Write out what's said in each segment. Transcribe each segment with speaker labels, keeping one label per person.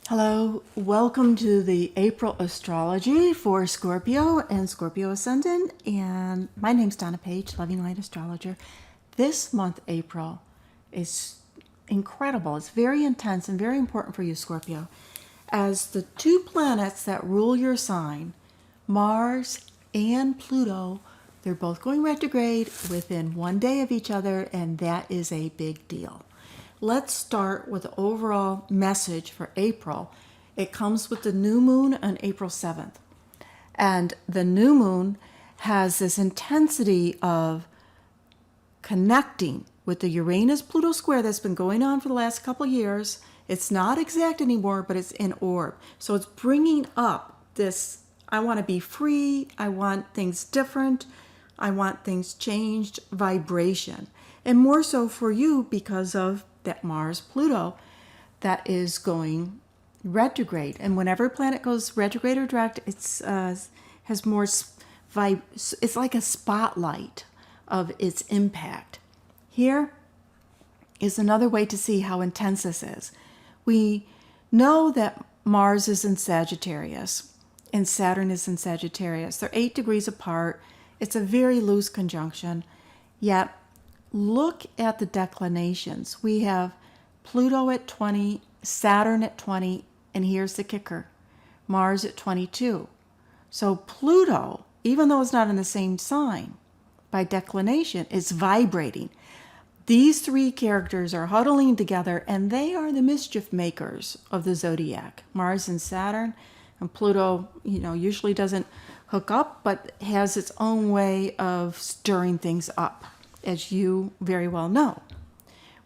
Speaker 1: Hello, welcome to the April Astrology for Scorpio and Scorpio Ascendant. And my name's Donna Page, Loving Light Astrologer. This month, April, is incredible. It's very intense and very important for you, Scorpio, as the two planets that rule your sign, Mars and Pluto, they're both going retrograde within one day of each other, and that is a big deal. Let's start with the overall message for April. It comes with the new moon on April 7th. And the new moon has this intensity of connecting with the Uranus-Pluto square that's been going on for the last couple years. It's not exact anymore, but it's in orb. So it's bringing up this, I want to be free, I want things different, I want things changed vibration. And more so for you because of that Mars-Pluto that is going retrograde. And whenever a planet goes retrograde or direct, it's has more it's like a spotlight of its impact. Here is another way to see how intense this is. We know that Mars is in Sagittarius and Saturn is in Sagittarius. They're 8 degrees apart. It's a very loose conjunction, yet look at the declinations. We have Pluto at 20, Saturn at 20, and here's the kicker, Mars at 22. So Pluto, even though it's not in the same sign, by declination, is vibrating. These three characters are huddling together, and they are the mischief makers of the zodiac. Mars and Saturn, and Pluto, usually doesn't hook up, but has its own way of stirring things up, as you very well know.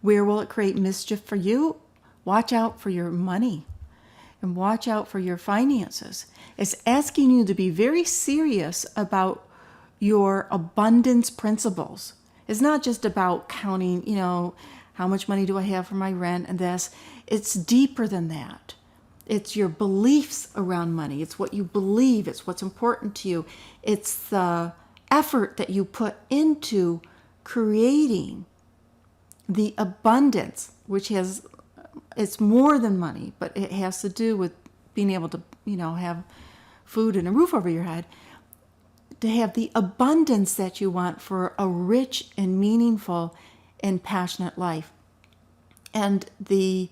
Speaker 1: Where will it create mischief for you? Watch out for your money and watch out for your finances. It's asking you to be very serious about your abundance principles. It's not just about counting, how much money do I have for my rent and this. It's deeper than that. It's your beliefs around money. It's what you believe. It's what's important to you. It's the effort that you put into creating the abundance, which it's more than money, but it has to do with being able to, have food and a roof over your head, to have the abundance that you want for a rich and meaningful and passionate life. And the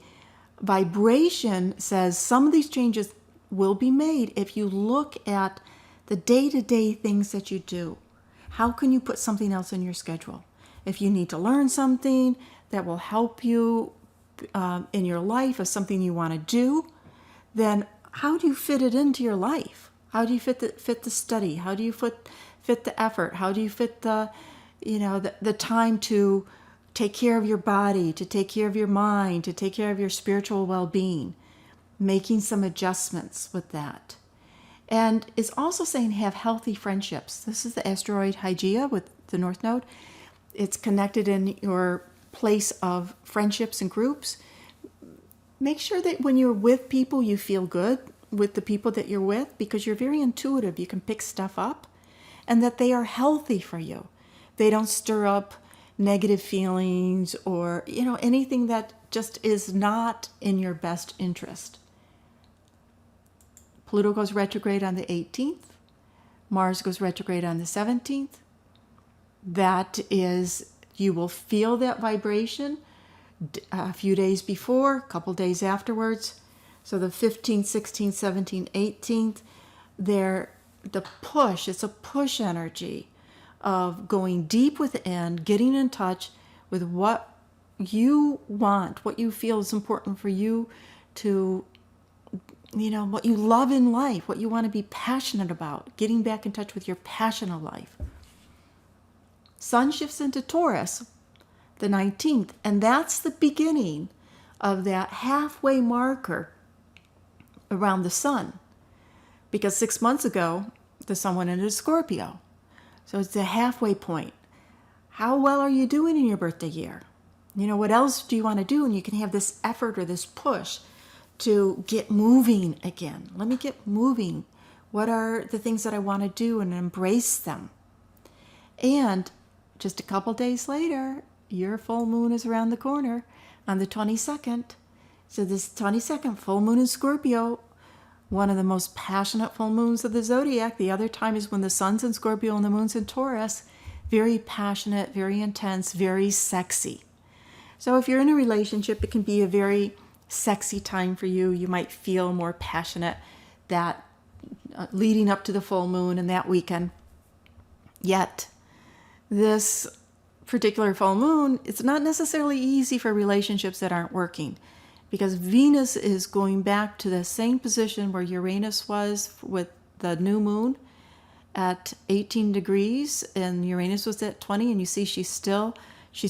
Speaker 1: vibration says some of these changes will be made if you look at the day-to-day things that you do. How can you put something else in your schedule? If you need to learn something that will help you in your life, as something you want to do, then how do you fit it into your life? How do you fit the study? How do you fit the effort? How do you fit the time to take care of your body, to take care of your mind, to take care of your spiritual well-being? Making some adjustments with that. And it's also saying have healthy friendships. This is the asteroid Hygeia with the North Node. It's connected in your place of friendships and groups. Make sure that when you're with people, you feel good with the people that you're with, because you're very intuitive. You can pick stuff up, and that they are healthy for you. They don't stir up negative feelings or, anything that just is not in your best interest. Pluto goes retrograde on the 18th. Mars goes retrograde on the 17th. That is, you will feel that vibration a few days before, a couple days afterwards. So the 15th, 16th, 17th, 18th, it's a push energy of going deep within, getting in touch with what you want, what you feel is important for you to, what you love in life, what you want to be passionate about, getting back in touch with your passion of life. Sun shifts into Taurus the 19th, and that's the beginning of that halfway marker around the sun. Because 6 months ago, the sun went into Scorpio. So it's the halfway point. How well are you doing in your birthday year? What else do you want to do? And you can have this effort or this push to get moving again. Let me get moving. What are the things that I want to do, and embrace them? And just a couple days later, your full moon is around the corner on the 22nd, So this 22nd full moon in Scorpio, one of the most passionate full moons of the zodiac. The other time is when the sun's in Scorpio and the moon's in Taurus. Very passionate, very intense, very sexy. So if you're in a relationship, it can be a very sexy time for you. You might feel more passionate that leading up to the full moon and that weekend. Yet, this particular full moon, it's not necessarily easy for relationships that aren't working, because Venus is going back to the same position where Uranus was with the new moon at 18 degrees, and Uranus was at 20, and you see she's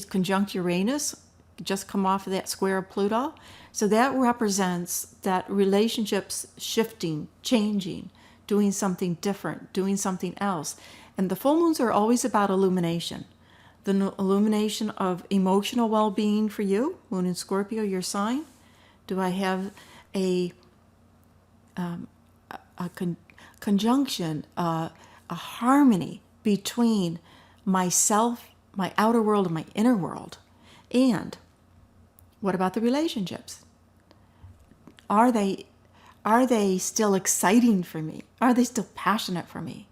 Speaker 1: conjunct Uranus, just come off of that square of Pluto. So that represents that relationships shifting, changing, doing something different, doing something else. And the full moons are always about illumination. The illumination of emotional well-being for you, moon in Scorpio, your sign. Do I have a conjunction, a harmony between myself, my outer world, and my inner world? And what about the relationships? Are they still exciting for me? Are they still passionate for me?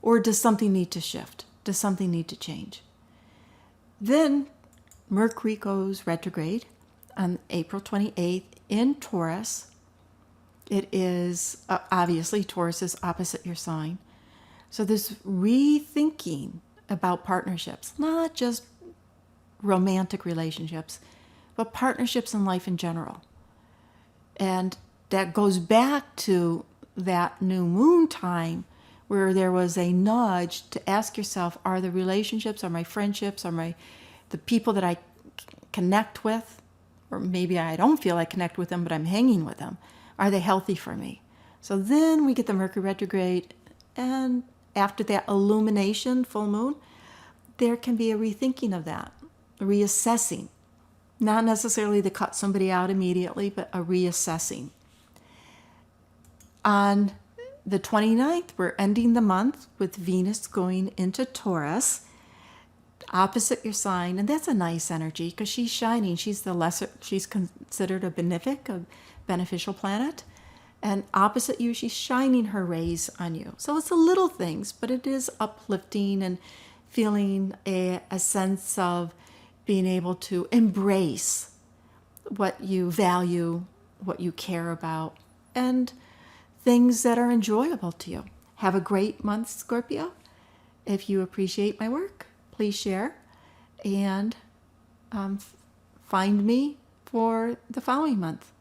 Speaker 1: Or does something need to shift? Does something need to change? Then Mercury goes retrograde on April 28th in Taurus. It is, obviously, Taurus is opposite your sign. So this rethinking about partnerships, not just romantic relationships, but partnerships in life in general. And that goes back to that new moon time where there was a nudge to ask yourself, are the relationships, are my friendships, are the people that I connect with, or maybe I don't feel I connect with them, but I'm hanging with them, are they healthy for me? So then we get the Mercury retrograde, and after that illumination, full moon, there can be a rethinking of that, a reassessing. Not necessarily to cut somebody out immediately, but a reassessing. On the 29th, we're ending the month with Venus going into Taurus, opposite your sign, and that's a nice energy because she's shining. She's considered a benefic, a beneficial planet, and opposite you, she's shining her rays on you. So it's the little things, but it is uplifting and feeling a sense of being able to embrace what you value, what you care about, and things that are enjoyable to you. Have a great month, Scorpio. If you appreciate my work, please share and find me for the following month.